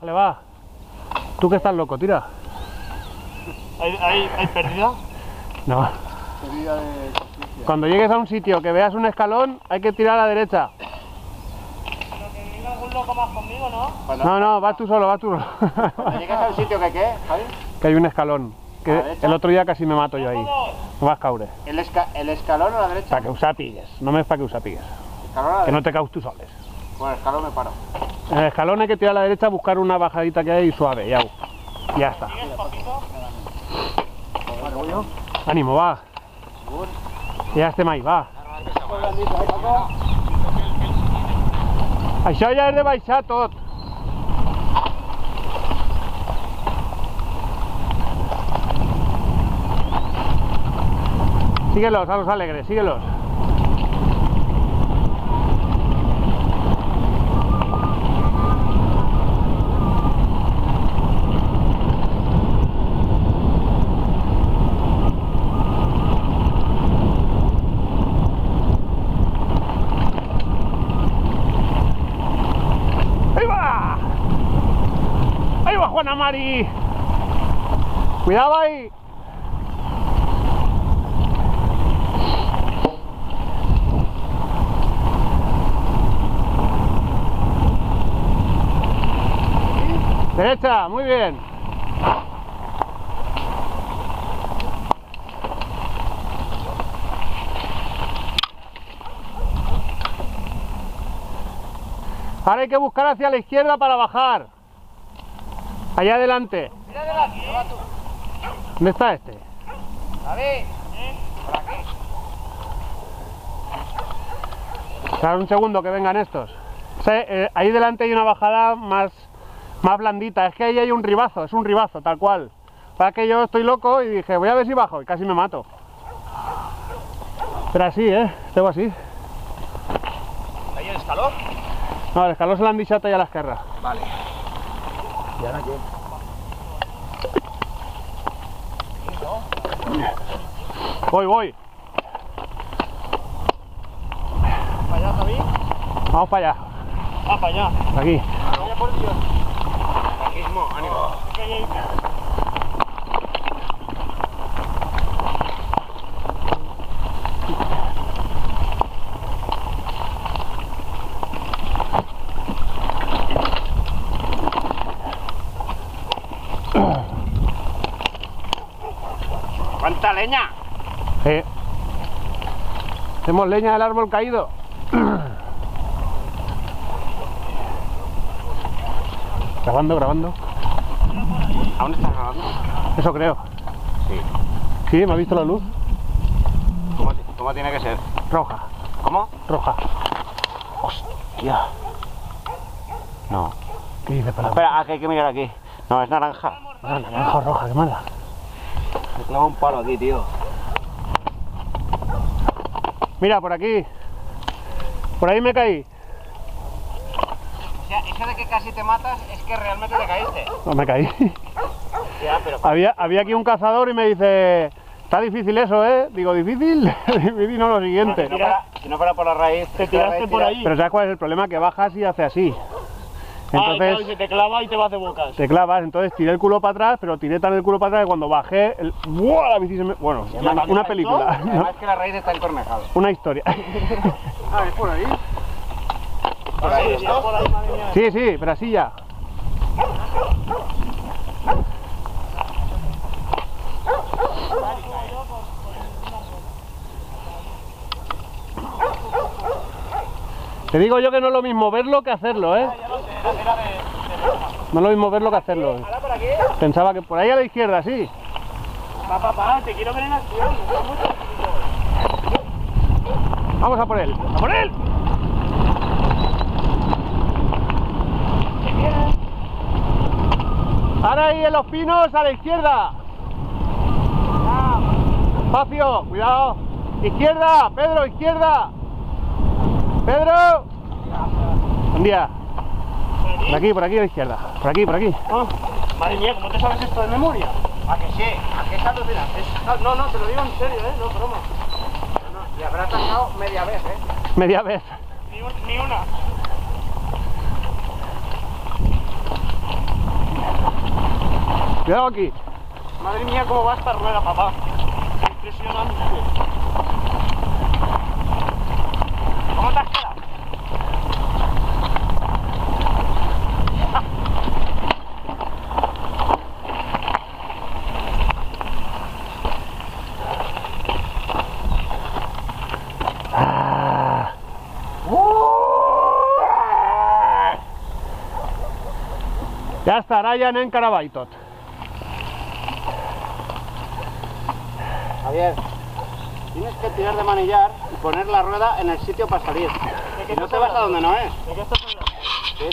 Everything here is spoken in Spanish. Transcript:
Vale, va. Tú que estás loco, tira. ¿Hay pérdida? No. Pérdida de conciencia. Cuando llegues a un sitio que veas un escalón, hay que tirar a la derecha. Pero que venga algún loco más conmigo, ¿no? No, no, vas tú solo, vas tú solo. Cuando llegues a un sitio que ¿qué, Javi? Que hay un escalón. ¿A la Que derecha? el otro día casi me mato yo ahí. No vas caure. ¿El escalón a la derecha? Para que usapigues. No me es para que usapigues. ¿Escalón a la Que no derecha? te caus tú soles. Bueno, escalón me paro. En el escalón hay que tirar a la derecha, buscar una bajadita que hay suave. Ya está. Vale, voy yo. Ánimo, va. Ja estem ahí, va. Això ja és de baixar tot. Síguelos a los alegres, síguelos. ¡Ahí va! ¡Ahí va Juana Mari! ¡Cuidado ahí! Derecha, muy bien. Ahora hay que buscar hacia la izquierda para bajar. Allá adelante. Mira de aquí. ¿Dónde está este? Javi. Por aquí. Espera un segundo que vengan estos. Ahí delante hay una bajada más blandita. Es que ahí hay un ribazo, es un ribazo, tal cual. Para que yo estoy loco y dije, voy a ver si bajo y casi me mato. Pero así, tengo así. ¿Ahí el escalón? No, el escalón se l'han deixat allà a l'esquerra. Vale. ¿Y ahora qué? Voy. ¿Para allá, Javi? Vamos para allá. Ah, para allá. Por aquí. Vaya por Dios. Mismo, ánimo. ¿Qué hay ahí? ¿Cuánta leña? Hacemos leña del árbol caído. Grabando. ¿Aún estás grabando? Eso creo. Sí. Sí, ¿me ha visto la luz? ¿Cómo tiene que ser? Roja. ¿Cómo? Roja. Hostia. No. ¿Qué dice para Espera, que hay que mirar aquí. No, es naranja. naranja o roja, qué mala. Me clava un palo aquí, tío. Mira, por aquí. Por ahí me caí. O sea, eso de que casi te matas es que realmente te caíste. No me caí. Ya, pero... Había aquí un cazador y me dice, está difícil eso, ¿eh? Digo, ¿difícil? Difícil no, lo siguiente. Si no fuera por la raíz... Te tiraste por ahí. Pero ¿sabes cuál es el problema? Que bajas y hace así. Claro, y Entonces se te clava y te vas de bocas. te clavas, entonces tiré el culo para atrás, pero tiré tan el culo para atrás que cuando bajé, ¡buah! La bici se me... Bueno, una película, ¿no? Además que la raíz está encornejada. Una historia. Ah, ¿es por ahí? Por ahí, está por ahí, madre mía. Sí, pero así ya. Te digo yo que no es lo mismo verlo que hacerlo, ¿eh? No es lo mismo verlo que hacerlo. ¿Ahora por aquí? Pensaba que por ahí a la izquierda, sí. Papá, te quiero ver en acción. Vamos a por él. ¡A por él! Ahora ahí en los pinos a la izquierda. Espacio, cuidado. Izquierda, Pedro, izquierda. Pedro. Buen día. Por aquí a la izquierda. Por aquí. Ah, madre mía, ¿cómo te sabes esto de memoria? ¿A que sí? ¿A que estás alucinante? No, te lo digo en serio, no broma. No, le habrá pasado media vez, Media vez. Ni una. Cuidado aquí. Madre mía, cómo va esta rueda, papá. Impresionante. ¿Cómo te has quedado? Ja està, ara ja anem cara avall tot. Javier, tienes que tirar de manillar y poner la rueda en el sitio para salir. Si no te vas a donde no es. ¿De qué estás hablando?